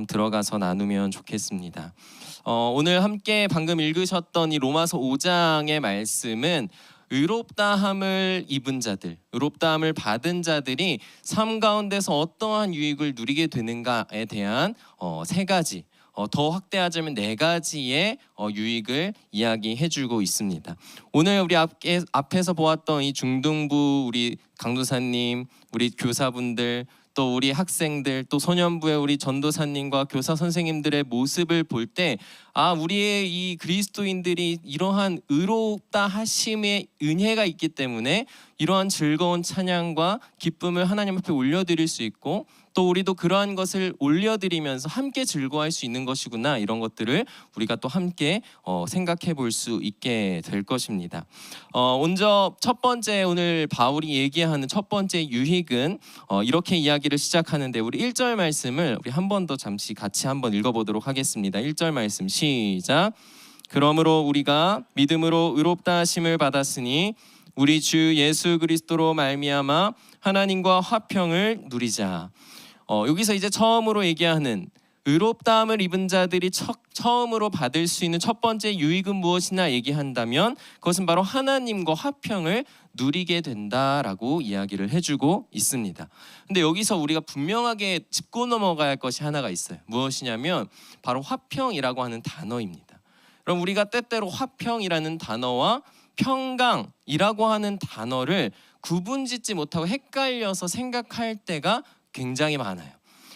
좀 들어가서 나누면 좋겠습니다. 오늘 함께 방금 읽으셨던 이 로마서 5장의 말씀은 의롭다함을 입은 자들, 의롭다함을 받은 자들이 삶 가운데서 어떠한 유익을 누리게 되는가에 대한 세 가지, 더 확대하자면 네 가지의 유익을 이야기해주고 있습니다. 오늘 우리 앞에서 보았던 이 중등부 우리 강도사님, 우리 교사분들, 또 우리 학생들, 또 소년부의 우리 전도사님과 교사 선생님들의 모습을 볼 때 우리의 이 그리스도인들이 이러한 의롭다 하심의 은혜가 있기 때문에 이러한 즐거운 찬양과 기쁨을 하나님 앞에 올려드릴 수 있고, 또 우리도 그러한 것을 올려드리면서 함께 즐거워할 수 있는 것이구나, 이런 것들을 우리가 또 함께 생각해 볼 수 있게 될 것입니다. 먼저 첫 번째, 오늘 바울이 얘기하는 첫 번째 유익은 이렇게 이야기를 시작하는데, 우리 1절 말씀을 우리 한 번 더 잠시 같이 한번 읽어보도록 하겠습니다. 1절 말씀 시작. 그러므로 우리가 믿음으로 의롭다 하심을 받았으니 우리 주 예수 그리스도로 말미암아 하나님과 화평을 누리자. 여기서 이제 처음으로 얘기하는 의롭다함을 입은 자들이 처음으로 받을 수 있는 첫 번째 유익은 무엇이나 얘기한다면 그것은 바로 하나님과 화평을 누리게 된다라고 이야기를 해주고 있습니다. 근데 여기서 우리가 분명하게 짚고 넘어가야 할 것이 하나가 있어요. 무엇이냐면 바로 화평이라고 하는 단어입니다. 그럼 우리가 때때로 화평이라는 단어와 평강이라고 하는 단어를 구분짓지 못하고 헷갈려서 생각할 때가 굉장히 많아요.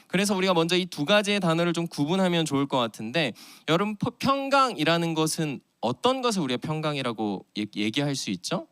그래서 우리가 먼저 이 두 가지의 단어를 좀 구분하면 좋을 것 같은데, 여러분, 평강이라는 것은 어떤 것을 우리가 평강이라고 얘기할 수 있죠?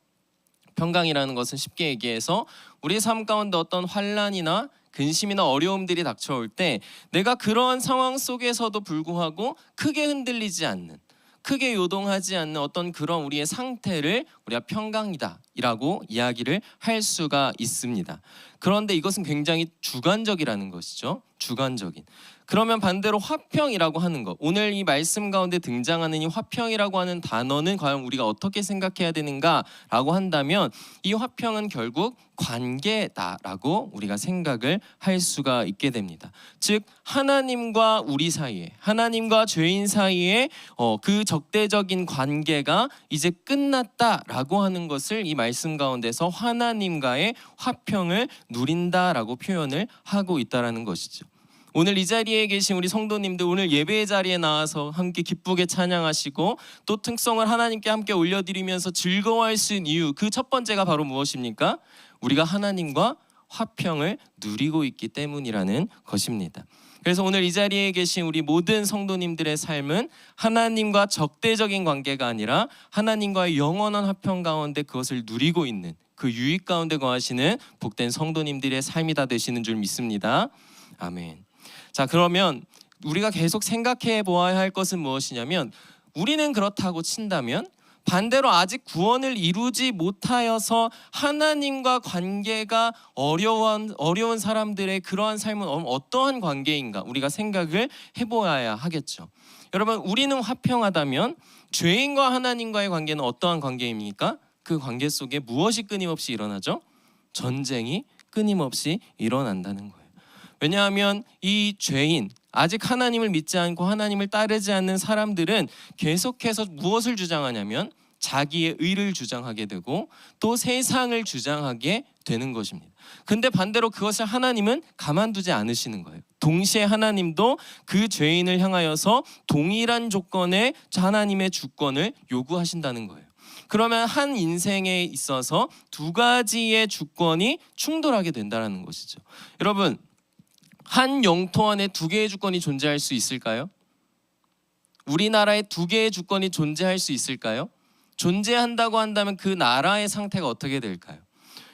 평강이라는 것은 쉽게 얘기해서 우리 삶 가운데 어떤 환난이나 근심이나 어려움들이 닥쳐올 때 내가 그러한 상황 속에서도 불구하고 크게 흔들리지 않는, 크게 요동하지 않는 어떤 그런 우리의 상태를 우리가 평강이다라고 이야기를 할 수가 있습니다. 그런데 이것은 굉장히 주관적이라는 것이죠. 주관적인. 그러면 반대로 화평이라고 하는 것, 오늘 이 말씀 가운데 등장하는 이 화평이라고 하는 단어는 과연 우리가 어떻게 생각해야 되는가라고 한다면, 이 화평은 결국 관계다라고 우리가 생각을 할 수가 있게 됩니다. 즉 하나님과 우리 사이에, 하나님과 죄인 사이에 그 적대적인 관계가 이제 끝났다라고 하는 것을 이 말씀 가운데서 하나님과의 화평을 누린다라고 표현을 하고 있다라는 것이죠. 오늘 이 자리에 계신 우리 성도님들, 오늘 예배의 자리에 나와서 함께 기쁘게 찬양하시고 또 특성을 하나님께 함께 올려드리면서 즐거워할 수 있는 이유, 그 첫 번째가 바로 무엇입니까? 우리가 하나님과 화평을 누리고 있기 때문이라는 것입니다. 그래서 오늘 이 자리에 계신 우리 모든 성도님들의 삶은 하나님과 적대적인 관계가 아니라 하나님과의 영원한 화평 가운데 그것을 누리고 있는, 그 유익 가운데 거하시는 복된 성도님들의 삶이 다 되시는 줄 믿습니다. 아멘. 자, 그러면 우리가 계속 생각해 보아야 할 것은 무엇이냐면, 우리는 그렇다고 친다면 반대로 아직 구원을 이루지 못하여서 하나님과 관계가 어려운 사람들의 그러한 삶은 어떠한 관계인가 우리가 생각을 해보아야 하겠죠. 여러분, 우리는 화평하다면 죄인과 하나님과의 관계는 어떠한 관계입니까? 그 관계 속에 무엇이 끊임없이 일어나죠? 전쟁이 끊임없이 일어난다는 거예요. 왜냐하면 이 죄인, 아직 하나님을 믿지 않고 하나님을 따르지 않는 사람들은 계속해서 무엇을 주장하냐면 자기의 의를 주장하게 되고 또 세상을 주장하게 되는 것입니다. 근데 반대로 그것을 하나님은 가만두지 않으시는 거예요. 동시에 하나님도 그 죄인을 향하여서 동일한 조건의 하나님의 주권을 요구하신다는 거예요. 그러면 한 인생에 있어서 두 가지의 주권이 충돌하게 된다는 것이죠. 여러분, 한 영토 안에 두 개의 주권이 존재할 수 있을까요? 우리나라에 두 개의 주권이 존재할 수 있을까요? 존재한다고 한다면 그 나라의 상태가 어떻게 될까요?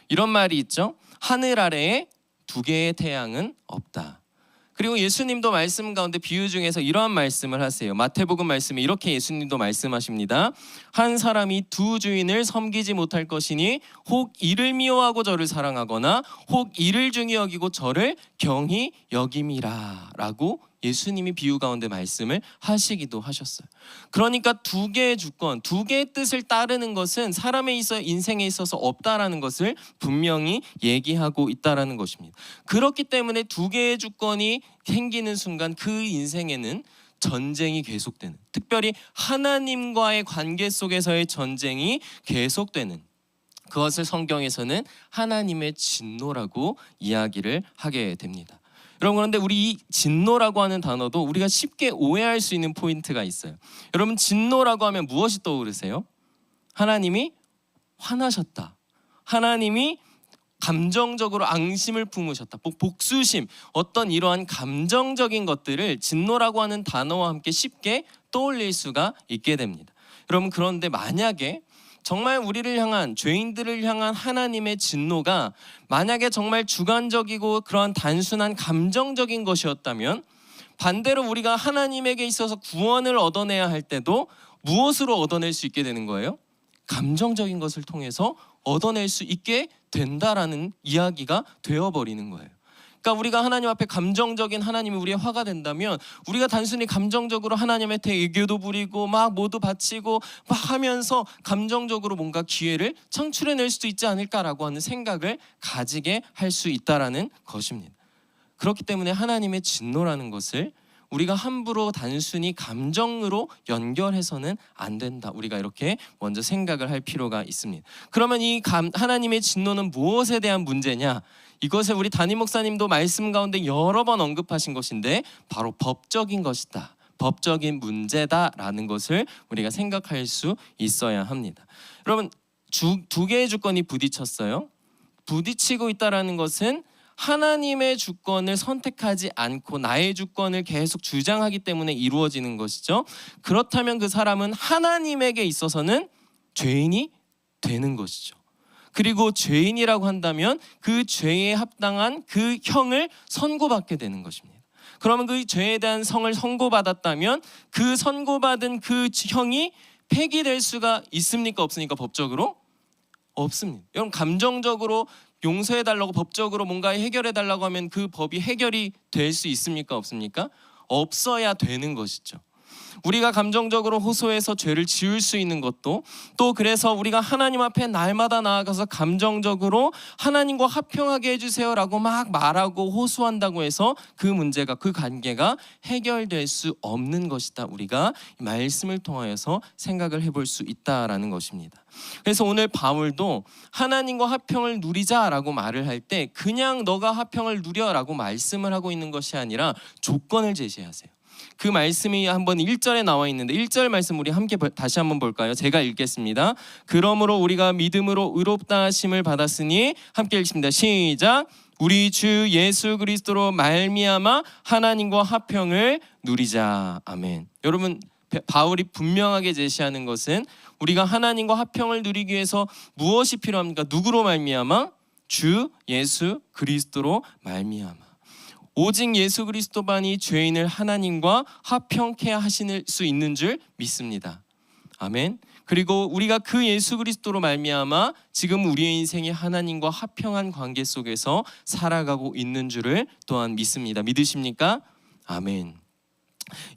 이런 말이 있죠. 하늘 아래에 두 개의 태양은 없다. 그리고 예수님도 말씀 가운데 비유 중에서 이러한 말씀을 하세요. 마태복음 말씀에 이렇게 예수님도 말씀하십니다. 한 사람이 두 주인을 섬기지 못할 것이니 혹 이를 미워하고 저를 사랑하거나 혹 이를 중히 여기고 저를 경히 여김이라 라고 예수님이 비유 가운데 말씀을 하시기도 하셨어요. 그러니까 두 개의 주권, 두 개의 뜻을 따르는 것은 사람의 인생에 있어서 없다라는 것을 분명히 얘기하고 있다라는 것입니다. 그렇기 때문에 두 개의 주권이 생기는 순간 그 인생에는 전쟁이 계속되는, 특별히 하나님과의 관계 속에서의 전쟁이 계속되는, 그것을 성경에서는 하나님의 진노라고 이야기를 하게 됩니다. 여러분, 그런데 우리 이 진노라고 하는 단어도 우리가 쉽게 오해할 수 있는 포인트가 있어요. 여러분, 진노라고 하면 무엇이 떠오르세요? 하나님이 화나셨다, 하나님이 감정적으로 앙심을 품으셨다, 복수심, 어떤 이러한 감정적인 것들을 진노라고 하는 단어와 함께 쉽게 떠올릴 수가 있게 됩니다. 여러분, 그런데 만약에 정말 우리를 향한, 죄인들을 향한 하나님의 진노가 만약에 정말 주관적이고 그러한 단순한 감정적인 것이었다면, 반대로 우리가 하나님에게 있어서 구원을 얻어내야 할 때도 무엇으로 얻어낼 수 있게 되는 거예요? 감정적인 것을 통해서 얻어낼 수 있게 된다라는 이야기가 되어버리는 거예요. 그러니까 우리가 하나님 앞에 감정적인 하나님이 우리의 화가 된다면, 우리가 단순히 감정적으로 하나님한테 애교도 부리고 막 모두 바치고 막 하면서 감정적으로 뭔가 기회를 창출해낼 수도 있지 않을까라고 하는 생각을 가지게 할 수 있다라는 것입니다. 그렇기 때문에 하나님의 진노라는 것을 우리가 함부로 단순히 감정으로 연결해서는 안 된다, 우리가 이렇게 먼저 생각을 할 필요가 있습니다. 그러면 이 하나님의 진노는 무엇에 대한 문제냐? 이것을 우리 담임 목사님도 말씀 가운데 여러 번 언급하신 것인데, 바로 법적인 것이다, 법적인 문제다라는 것을 우리가 생각할 수 있어야 합니다. 여러분, 두 개의 주권이 부딪혔어요. 부딪히고 있다라는 것은 하나님의 주권을 선택하지 않고 나의 주권을 계속 주장하기 때문에 이루어지는 것이죠. 그렇다면 그 사람은 하나님에게 있어서는 죄인이 되는 것이죠. 그리고 죄인이라고 한다면 그 죄에 합당한 그 형을 선고받게 되는 것입니다. 그러면 그 죄에 대한 성을 선고받았다면 그 선고받은 그 형이 폐기될 수가 있습니까, 없습니까? 법적으로? 없습니다. 여러분, 감정적으로 용서해달라고, 법적으로 뭔가 해결해달라고 하면 그 법이 해결이 될 수 있습니까, 없습니까? 없어야 되는 것이죠. 우리가 감정적으로 호소해서 죄를 지을 수 있는 것도, 또 그래서 우리가 하나님 앞에 날마다 나아가서 감정적으로 하나님과 화평하게 해주세요라고 막 말하고 호소한다고 해서 그 문제가, 그 관계가 해결될 수 없는 것이다, 우리가 이 말씀을 통하여서 생각을 해볼 수 있다라는 것입니다. 그래서 오늘 바울도 하나님과 화평을 누리자라고 말을 할 때 그냥 너가 화평을 누려라고 말씀을 하고 있는 것이 아니라 조건을 제시하세요. 그 말씀이 한번 1절에 나와 있는데, 1절 말씀 우리 함께 다시 한번 볼까요? 제가 읽겠습니다. 그러므로 우리가 믿음으로 의롭다 하심을 받았으니, 함께 읽습니다. 시작. 우리 주 예수 그리스도로 말미암아 하나님과 화평을 누리자. 아멘. 여러분, 바울이 분명하게 제시하는 것은 우리가 하나님과 화평을 누리기 위해서 무엇이 필요합니까? 누구로 말미암아? 주 예수 그리스도로 말미암아. 오직 예수 그리스도만이 죄인을 하나님과 화평케 하실 수 있는 줄 믿습니다. 아멘. 그리고 우리가 그 예수 그리스도로 말미암아 지금 우리의 인생이 하나님과 화평한 관계 속에서 살아가고 있는 줄을 또한 믿습니다. 믿으십니까? 아멘.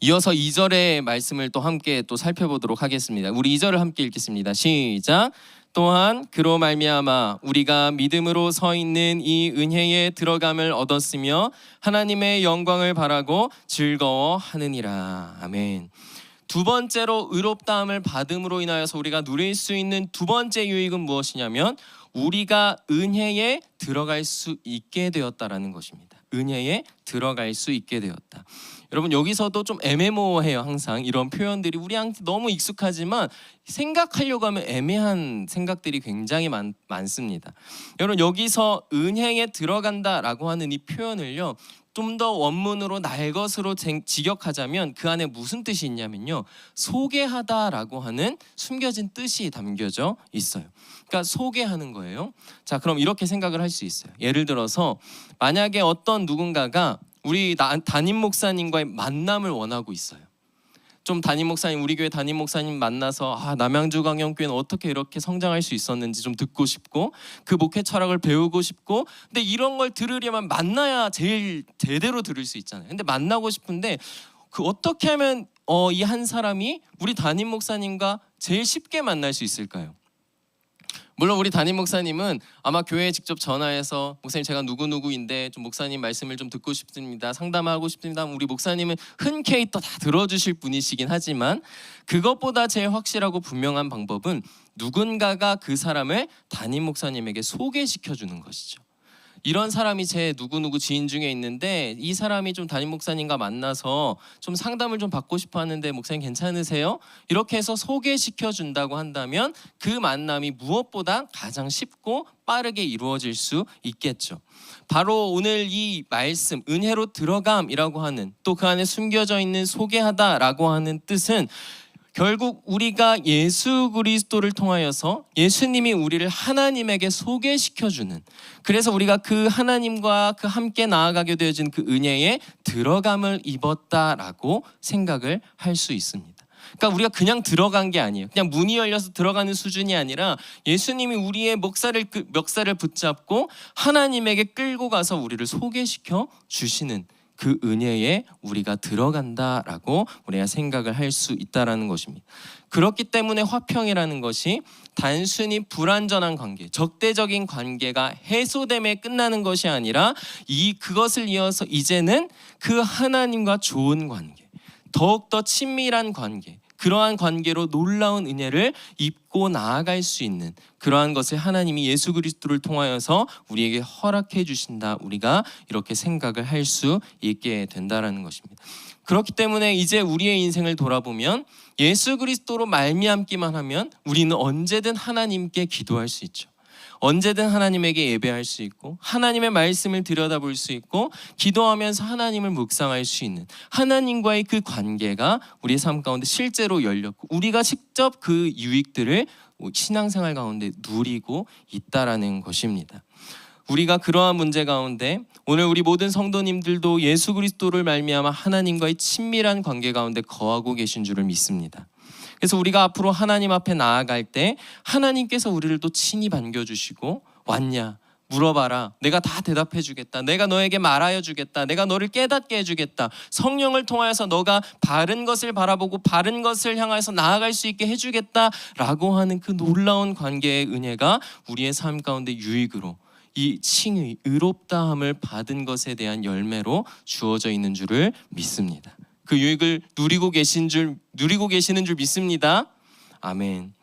이어서 2절의 말씀을 또 함께 또 살펴보도록 하겠습니다. 우리 2절을 함께 읽겠습니다. 시작. 또한 그로 말미암아 우리가 믿음으로 서 있는 이 은혜에 들어감을 얻었으며 하나님의 영광을 바라고 즐거워하느니라. 아멘. 두 번째로 의롭다함을 받음으로 인하여서 우리가 누릴 수 있는 두 번째 유익은 무엇이냐면, 우리가 은혜에 들어갈 수 있게 되었다라는 것입니다. 은혜에 들어갈 수 있게 되었다. 여러분, 여기서도 좀 애매모호해요. 항상 이런 표현들이 우리한테 너무 익숙하지만 생각하려고 하면 애매한 생각들이 굉장히 많습니다. 여러분, 여기서 은혜에 들어간다라고 하는 이 표현을요, 좀 더 원문으로 날 것으로 직역하자면 그 안에 무슨 뜻이 있냐면요, 소개하다라고 하는 숨겨진 뜻이 담겨져 있어요. 그러니까 소개하는 거예요. 자, 그럼 이렇게 생각을 할 수 있어요. 예를 들어서 만약에 어떤 누군가가 우리 담임 목사님과의 만남을 원하고 있어요. 좀 담임 목사님, 우리 교회 담임 목사님 만나서 남양주 강영교회는 어떻게 이렇게 성장할 수 있었는지 좀 듣고 싶고 그 목회 철학을 배우고 싶고, 근데 이런 걸 들으려면 만나야 제일 제대로 들을 수 있잖아요. 근데 만나고 싶은데 그 어떻게 하면 이 한 사람이 우리 담임 목사님과 제일 쉽게 만날 수 있을까요? 물론 우리 담임 목사님은 아마 교회에 직접 전화해서 목사님 제가 누구누구인데 좀 목사님 말씀을 좀 듣고 싶습니다, 상담하고 싶습니다. 우리 목사님은 흔쾌히 또 다 들어주실 분이시긴 하지만 그것보다 제일 확실하고 분명한 방법은 누군가가 그 사람을 담임 목사님에게 소개시켜 주는 것이죠. 이런 사람이 제 누구누구 지인 중에 있는데 이 사람이 좀 담임 목사님과 만나서 좀 상담을 좀 받고 싶어 하는데 목사님 괜찮으세요? 이렇게 해서 소개시켜 준다고 한다면 그 만남이 무엇보다 가장 쉽고 빠르게 이루어질 수 있겠죠. 바로 오늘 이 말씀 은혜로 들어감이라고 하는, 또 그 안에 숨겨져 있는 소개하다라고 하는 뜻은 결국 우리가 예수 그리스도를 통하여서 예수님이 우리를 하나님에게 소개시켜주는, 그래서 우리가 그 하나님과 그 함께 나아가게 되어진 그 은혜에 들어감을 입었다라고 생각을 할 수 있습니다. 그러니까 우리가 그냥 들어간 게 아니에요. 그냥 문이 열려서 들어가는 수준이 아니라 예수님이 우리의 멱살을 붙잡고 하나님에게 끌고 가서 우리를 소개시켜 주시는 그 은혜에 우리가 들어간다라고 우리가 생각을 할 수 있다라는 것입니다. 그렇기 때문에 화평이라는 것이 단순히 불완전한 관계, 적대적인 관계가 해소됨에 끝나는 것이 아니라 그것을 이어서 이제는 그 하나님과 좋은 관계, 더욱더 친밀한 관계, 그러한 관계로 놀라운 은혜를 입고 나아갈 수 있는 그러한 것을 하나님이 예수 그리스도를 통하여서 우리에게 허락해 주신다, 우리가 이렇게 생각을 할 수 있게 된다라는 것입니다. 그렇기 때문에 이제 우리의 인생을 돌아보면 예수 그리스도로 말미암기만 하면 우리는 언제든 하나님께 기도할 수 있죠. 언제든 하나님에게 예배할 수 있고 하나님의 말씀을 들여다볼 수 있고 기도하면서 하나님을 묵상할 수 있는 하나님과의 그 관계가 우리의 삶 가운데 실제로 열렸고 우리가 직접 그 유익들을 신앙생활 가운데 누리고 있다라는 것입니다. 우리가 그러한 문제 가운데 오늘 우리 모든 성도님들도 예수 그리스도를 말미암아 하나님과의 친밀한 관계 가운데 거하고 계신 줄을 믿습니다. 그래서 우리가 앞으로 하나님 앞에 나아갈 때 하나님께서 우리를 또 친히 반겨주시고, 왔냐? 물어봐라. 내가 다 대답해 주겠다. 내가 너에게 말하여 주겠다. 내가 너를 깨닫게 해주겠다. 성령을 통하여서 너가 바른 것을 바라보고 바른 것을 향해서 나아갈 수 있게 해주겠다라고 하는 그 놀라운 관계의 은혜가 우리의 삶 가운데 유익으로, 이 칭의, 의롭다함을 받은 것에 대한 열매로 주어져 있는 줄을 믿습니다. 그 유익을 누리고 계시는 줄 믿습니다. 아멘.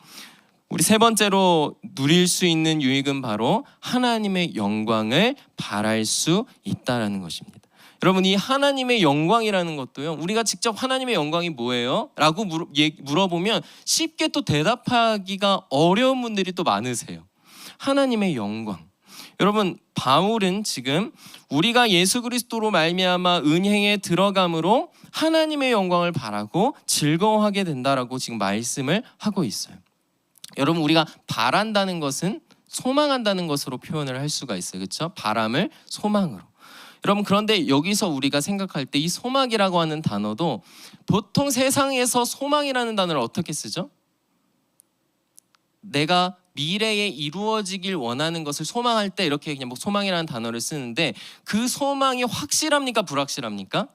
우리 세 번째로 누릴 수 있는 유익은 바로 하나님의 영광을 바랄 수 있다라는 것입니다. 여러분, 이 하나님의 영광이라는 것도요, 우리가 직접 하나님의 영광이 뭐예요? 라고 물어보면 쉽게 또 대답하기가 어려운 분들이 또 많으세요. 하나님의 영광. 여러분, 바울은 지금 우리가 예수 그리스도로 말미암아 은혜에 들어감으로 하나님의 영광을 바라고 즐거워하게 된다라고 지금 말씀을 하고 있어요. 여러분, 우리가 바란다는 것은 소망한다는 것으로 표현을 할 수가 있어요. 그렇죠? 바람을 소망으로. 여러분, 그런데 여기서 우리가 생각할 때 이 소망이라고 하는 단어도 보통 세상에서 소망이라는 단어를 어떻게 쓰죠? 내가 미래에 이루어지길 원하는 것을 소망할 때 이렇게 그냥 소망이라는 단어를 쓰는데, 그 소망이 확실합니까? 불확실합니까?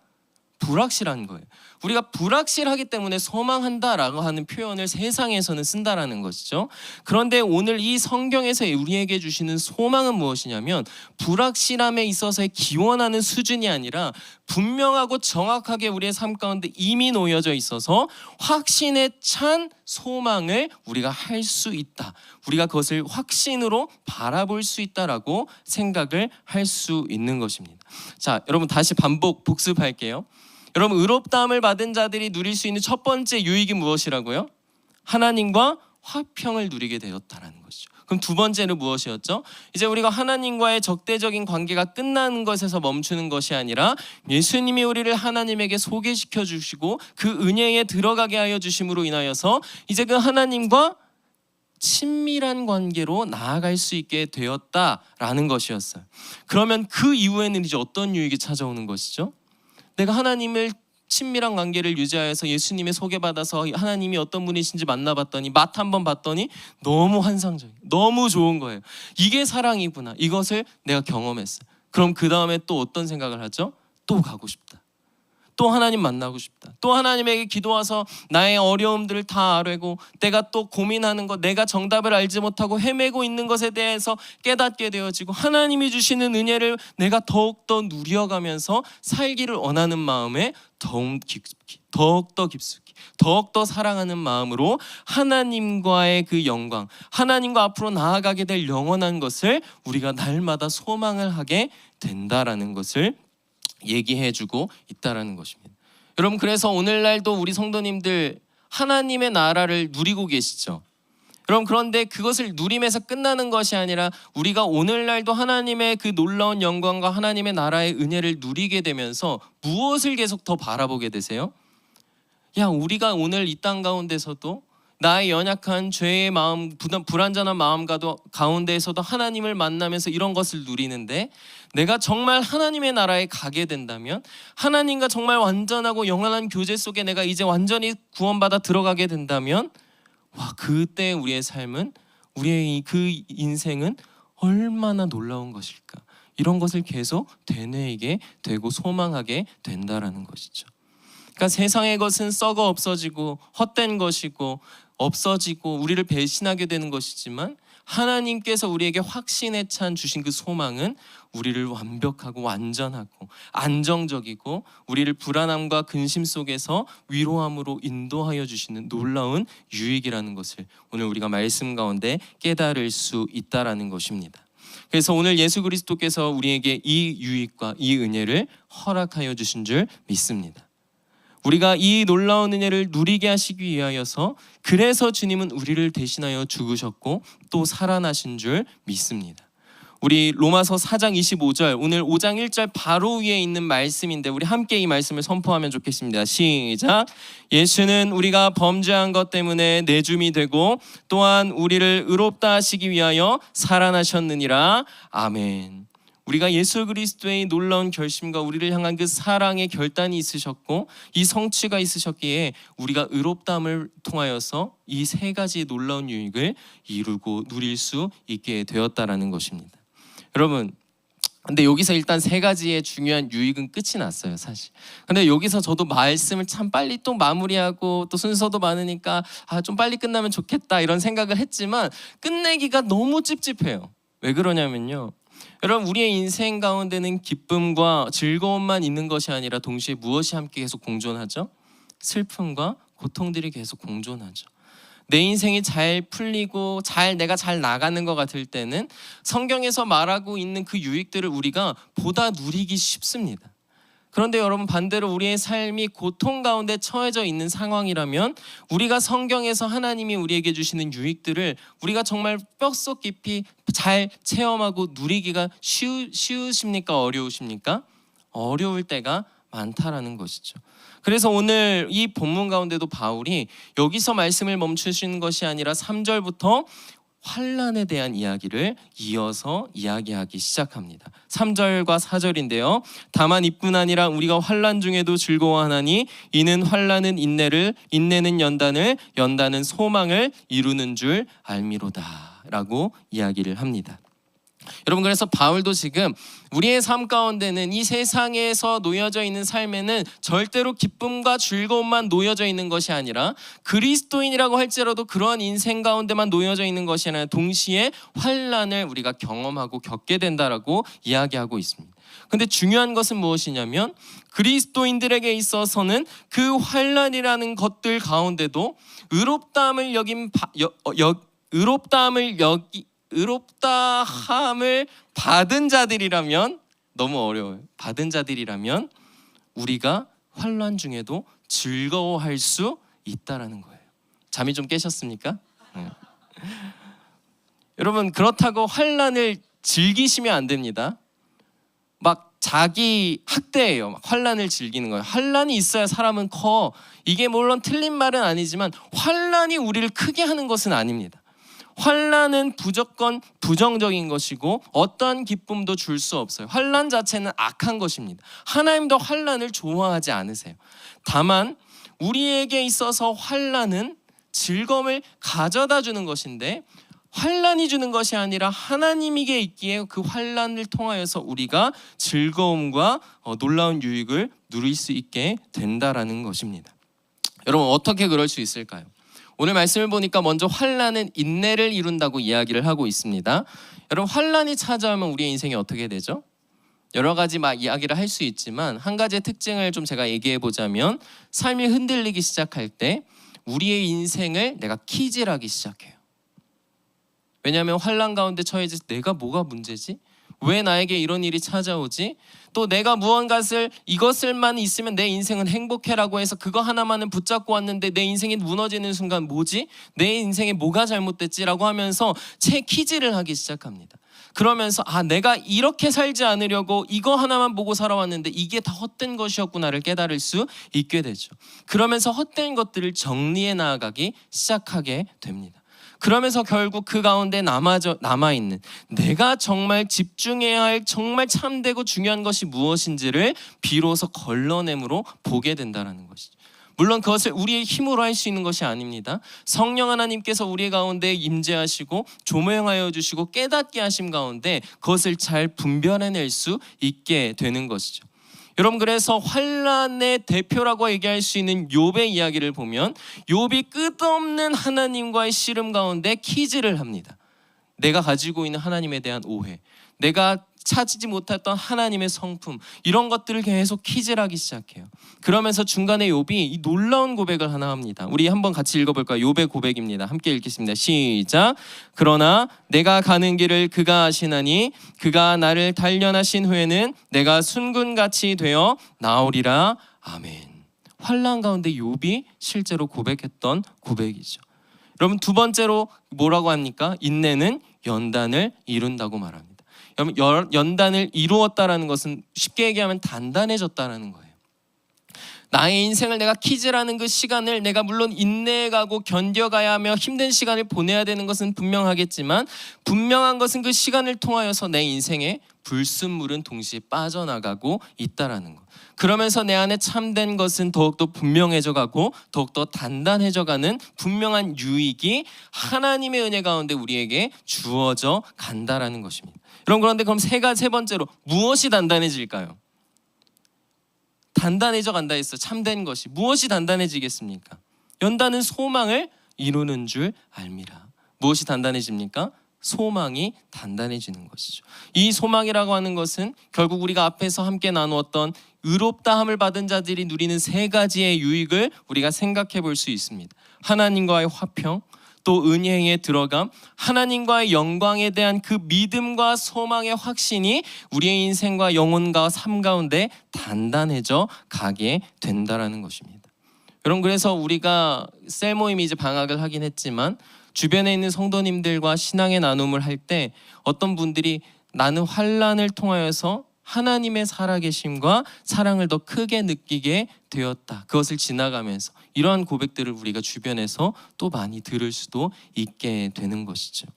불확실한 거예요. 우리가 불확실하기 때문에 소망한다라고 하는 표현을 세상에서는 쓴다라는 것이죠. 그런데 오늘 이 성경에서 우리에게 주시는 소망은 무엇이냐면, 불확실함에 있어서의 기원하는 수준이 아니라 분명하고 정확하게 우리의 삶 가운데 이미 놓여져 있어서 확신에 찬 소망을 우리가 할 수 있다. 우리가 그것을 확신으로 바라볼 수 있다라고 생각을 할 수 있는 것입니다. 자, 여러분 다시 복습할게요. 여러분, 의롭다함을 받은 자들이 누릴 수 있는 첫 번째 유익이 무엇이라고요? 하나님과 화평을 누리게 되었다라는 것이죠. 그럼 두 번째는 무엇이었죠? 이제 우리가 하나님과의 적대적인 관계가 끝나는 것에서 멈추는 것이 아니라 예수님이 우리를 하나님에게 소개시켜 주시고 그 은혜에 들어가게 하여 주심으로 인하여서 이제 그 하나님과 친밀한 관계로 나아갈 수 있게 되었다라는 것이었어요. 그러면 그 이후에는 이제 어떤 유익이 찾아오는 것이죠? 내가 하나님을 친밀한 관계를 유지하여서 예수님의 소개받아서 하나님이 어떤 분이신지 만나봤더니 맛 한번 봤더니 너무 환상적이에요. 너무 좋은 거예요. 이게 사랑이구나. 이것을 내가 경험했어요. 그럼 그 다음에 또 어떤 생각을 하죠? 또 가고 싶다. 또 하나님 만나고 싶다. 또 하나님에게 기도와서 나의 어려움들을 다 아뢰고 내가 또 고민하는 것, 내가 정답을 알지 못하고 헤매고 있는 것에 대해서 깨닫게 되어지고 하나님이 주시는 은혜를 내가 더욱더 누려가면서 살기를 원하는 마음에 더욱더 깊숙이 더욱더 사랑하는 마음으로 하나님과의 그 영광, 하나님과 앞으로 나아가게 될 영원한 것을 우리가 날마다 소망을 하게 된다라는 것을 얘기해주고 있다라는 것입니다. 여러분, 그래서 오늘날도 우리 성도님들 하나님의 나라를 누리고 계시죠. 여러분, 그런데 그것을 누림에서 끝나는 것이 아니라 우리가 오늘날도 하나님의 그 놀라운 영광과 하나님의 나라의 은혜를 누리게 되면서 무엇을 계속 더 바라보게 되세요? 우리가 오늘 이 땅 가운데서도 나의 연약한 죄의 마음, 불완전한 마음 가운데에서도 하나님을 만나면서 이런 것을 누리는데, 내가 정말 하나님의 나라에 가게 된다면, 하나님과 정말 완전하고 영원한 교제 속에 내가 이제 완전히 구원받아 들어가게 된다면, 그때 우리의 삶은, 우리의 그 인생은 얼마나 놀라운 것일까. 이런 것을 계속 되뇌이게 되고 소망하게 된다라는 것이죠. 그러니까 세상의 것은 썩어 없어지고 헛된 것이고 없어지고 우리를 배신하게 되는 것이지만, 하나님께서 우리에게 확신에 찬 주신 그 소망은 우리를 완벽하고 완전하고 안정적이고 우리를 불안함과 근심 속에서 위로함으로 인도하여 주시는 놀라운 유익이라는 것을 오늘 우리가 말씀 가운데 깨달을 수 있다라는 것입니다. 그래서 오늘 예수 그리스도께서 우리에게 이 유익과 이 은혜를 허락하여 주신 줄 믿습니다. 우리가 이 놀라운 은혜를 누리게 하시기 위하여서, 그래서 주님은 우리를 대신하여 죽으셨고 또 살아나신 줄 믿습니다. 우리 로마서 4장 25절, 오늘 5장 1절 바로 위에 있는 말씀인데 우리 함께 이 말씀을 선포하면 좋겠습니다. 시작. 예수는 우리가 범죄한 것 때문에 내줌이 되고 또한 우리를 의롭다 하시기 위하여 살아나셨느니라. 아멘. 우리가 예수 그리스도의 놀라운 결심과 우리를 향한 그 사랑의 결단이 있으셨고 이 성취가 있으셨기에 우리가 의롭다함을 통하여서 이 세 가지 놀라운 유익을 이루고 누릴 수 있게 되었다라는 것입니다. 여러분, 근데 여기서 일단 세 가지의 중요한 유익은 끝이 났어요, 사실. 근데 여기서 저도 말씀을 참 빨리 또 마무리하고 또 순서도 많으니까 좀 빨리 끝나면 좋겠다 이런 생각을 했지만 끝내기가 너무 찝찝해요. 왜 그러냐면요, 여러분, 우리의 인생 가운데는 기쁨과 즐거움만 있는 것이 아니라 동시에 무엇이 함께 계속 공존하죠? 슬픔과 고통들이 계속 공존하죠. 내 인생이 잘 풀리고 내가 잘 나가는 것 같을 때는 성경에서 말하고 있는 그 유익들을 우리가 보다 누리기 쉽습니다. 그런데 여러분, 반대로 우리의 삶이 고통 가운데 처해져 있는 상황이라면 우리가 성경에서 하나님이 우리에게 주시는 유익들을 우리가 정말 뼛속 깊이 잘 체험하고 누리기가 쉬우십니까? 어려우십니까? 어려울 때가 많다라는 것이죠. 그래서 오늘 이 본문 가운데도 바울이 여기서 말씀을 멈추시는 것이 아니라 3절부터 환난에 대한 이야기를 이어서 이야기하기 시작합니다. 3절과 4절인데요. 다만 이뿐 아니라 우리가 환난 중에도 즐거워하나니 이는 환난은 인내를, 인내는 연단을, 연단은 소망을 이루는 줄 알미로다 라고 이야기를 합니다. 여러분, 그래서 바울도 지금 우리의 삶 가운데는 이 세상에서 놓여져 있는 삶에는 절대로 기쁨과 즐거움만 놓여져 있는 것이 아니라 그리스도인이라고 할지라도 그러한 인생 가운데만 놓여져 있는 것이 아니라 동시에 환난을 우리가 경험하고 겪게 된다라고 이야기하고 있습니다. 근데 중요한 것은 무엇이냐면 그리스도인들에게 있어서는 그 환난이라는 것들 가운데도 의롭다함을 받은 자들이라면, 너무 어려워요. 받은 자들이라면 우리가 환난 중에도 즐거워할 수 있다라는 거예요. 잠이 좀 깨셨습니까? 네. 여러분, 그렇다고 환난을 즐기시면 안 됩니다. 막 자기 학대예요. 막 환난을 즐기는 거예요. 환난이 있어야 사람은 커. 이게 물론 틀린 말은 아니지만 환난이 우리를 크게 하는 것은 아닙니다. 환난은 무조건 부정적인 것이고 어떠한 기쁨도 줄 수 없어요. 환난 자체는 악한 것입니다. 하나님도 환난을 좋아하지 않으세요. 다만 우리에게 있어서 환난은 즐거움을 가져다 주는 것인데 환난이 주는 것이 아니라 하나님에게 있기에 그 환난을 통하여서 우리가 즐거움과 놀라운 유익을 누릴 수 있게 된다라는 것입니다. 여러분, 어떻게 그럴 수 있을까요? 오늘 말씀을 보니까 먼저 환난은 인내를 이룬다고 이야기를 하고 있습니다. 여러분, 환난이 찾아오면 우리의 인생이 어떻게 되죠? 여러 가지 이야기를 할 수 있지만 한 가지의 특징을 좀 제가 얘기해 보자면, 삶이 흔들리기 시작할 때 우리의 인생을 내가 키질하기 시작해요. 왜냐하면 환난 가운데 처해져서 내가 뭐가 문제지? 왜 나에게 이런 일이 찾아오지? 또 내가 무언가를 이것을만 있으면 내 인생은 행복해라고 해서 그거 하나만은 붙잡고 왔는데 내 인생이 무너지는 순간 뭐지? 내 인생에 뭐가 잘못됐지라고 하면서 키질을 하기 시작합니다. 그러면서 내가 이렇게 살지 않으려고 이거 하나만 보고 살아왔는데 이게 다 헛된 것이었구나를 깨달을 수 있게 되죠. 그러면서 헛된 것들을 정리해 나아가기 시작하게 됩니다. 그러면서 결국 그 가운데 남아있는 내가 정말 집중해야 할 정말 참되고 중요한 것이 무엇인지를 비로소 걸러냄으로 보게 된다는 것이죠. 물론 그것을 우리의 힘으로 할 수 있는 것이 아닙니다. 성령 하나님께서 우리 가운데 임재하시고 조명하여 주시고 깨닫게 하심 가운데 그것을 잘 분별해낼 수 있게 되는 것이죠. 여러분, 그래서 환난의 대표라고 얘기할 수 있는 욥의 이야기를 보면 욥이 끝없는 하나님과의 씨름 가운데 키질을 합니다. 내가 가지고 있는 하나님에 대한 오해, 내가 찾지 못했던 하나님의 성품, 이런 것들을 계속 키질하기 시작해요. 그러면서 중간에 욥이 이 놀라운 고백을 하나 합니다. 우리 한번 같이 읽어볼까요? 욥의 고백입니다. 함께 읽겠습니다. 시작. 그러나 내가 가는 길을 그가 아시나니 그가 나를 단련하신 후에는 내가 순금같이 되어 나오리라. 아멘. 환난 가운데 욥이 실제로 고백했던 고백이죠. 여러분, 두 번째로 뭐라고 합니까? 인내는 연단을 이룬다고 말합니다. 여러분, 연단을 이루었다라는 것은 쉽게 얘기하면 단단해졌다라는 거예요. 나의 인생을 내가 키질하는 그 시간을 내가 물론 인내해가고 견뎌가야 하며 힘든 시간을 보내야 되는 것은 분명하겠지만, 분명한 것은 그 시간을 통하여서 내 인생에 불순물은 동시에 빠져나가고 있다라는 것. 그러면서 내 안에 참된 것은 더욱더 분명해져가고 더욱더 단단해져가는 분명한 유익이 하나님의 은혜 가운데 우리에게 주어져 간다라는 것입니다. 여러분, 그런데 그럼 세 번째로 무엇이 단단해질까요? 단단해져 간다 했어. 참된 것이 무엇이 단단해지겠습니까? 연단은 소망을 이루는 줄 알미라. 무엇이 단단해집니까? 소망이 단단해지는 것이죠. 이 소망이라고 하는 것은 결국 우리가 앞에서 함께 나누었던 의롭다함을 받은 자들이 누리는 세 가지의 유익을 우리가 생각해 볼 수 있습니다. 하나님과의 화평, 또 은혜에 들어감, 하나님과의 영광에 대한 그 믿음과 소망의 확신이 우리의 인생과 영혼과 삶 가운데 단단해져 가게 된다라는 것입니다. 여러분, 그래서 우리가 셀 모임이 이제 방학을 하긴 했지만 주변에 있는 성도님들과 신앙의 나눔을 할 때 어떤 분들이 나는 환난을 통하여서 하나님의 살아계심과 사랑을 더 크게 느끼게 되었다. 그것을 지나가면서 이러한 고백들을 우리가 주변에서 또 많이 들을 수도 있게 되는 것이죠.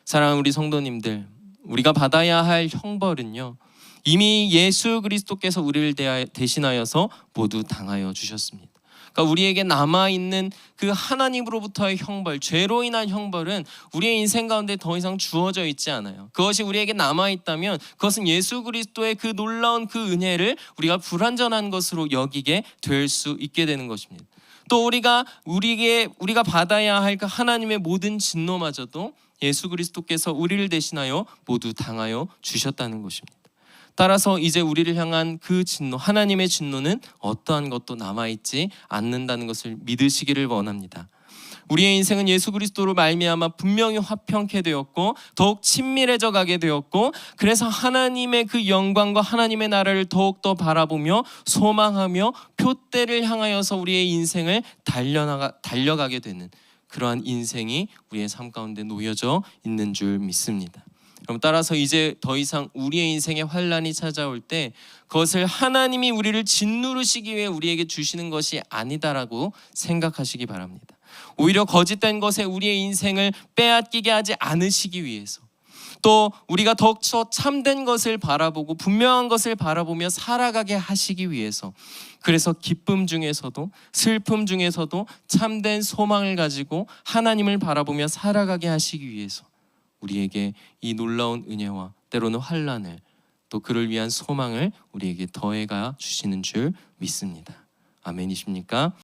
사랑하는 우리 성도님들, 우리가 받아야 할 형벌은요, 이미 예수 그리스도께서 우리를 대신하여서 모두 당하여 주셨습니다. 그러니까 우리에게 남아있는 그 하나님으로부터의 형벌, 죄로 인한 형벌은 우리의 인생 가운데 더 이상 주어져 있지 않아요. 그것이 우리에게 남아있다면 그것은 예수 그리스도의 그 놀라운 그 은혜를 우리가 불완전한 것으로 여기게 될 수 있게 되는 것입니다. 또 우리가 받아야 할 그 하나님의 모든 진노마저도 예수 그리스도께서 우리를 대신하여 모두 당하여 주셨다는 것입니다. 따라서 이제 우리를 향한 그 진노, 하나님의 진노는 어떠한 것도 남아있지 않는다는 것을 믿으시기를 원합니다. 우리의 인생은 예수 그리스도로 말미암아 분명히 화평케 되었고 더욱 친밀해져 가게 되었고, 그래서 하나님의 그 영광과 하나님의 나라를 더욱더 바라보며 소망하며 표대를 향하여서 우리의 인생을 달려가게 되는 그러한 인생이 우리의 삶 가운데 놓여져 있는 줄 믿습니다. 그럼 따라서 이제 더 이상 우리의 인생에 환난이 찾아올 때 그것을 하나님이 우리를 짓누르시기 위해 우리에게 주시는 것이 아니다라고 생각하시기 바랍니다. 오히려 거짓된 것에 우리의 인생을 빼앗기게 하지 않으시기 위해서, 또 우리가 더욱더 참된 것을 바라보고 분명한 것을 바라보며 살아가게 하시기 위해서, 그래서 기쁨 중에서도 슬픔 중에서도 참된 소망을 가지고 하나님을 바라보며 살아가게 하시기 위해서 우리에게 이 놀라운 은혜와 때로는 환난을, 또 그를 위한 소망을 우리에게 더해가 주시는 줄 믿습니다. 아멘이십니까?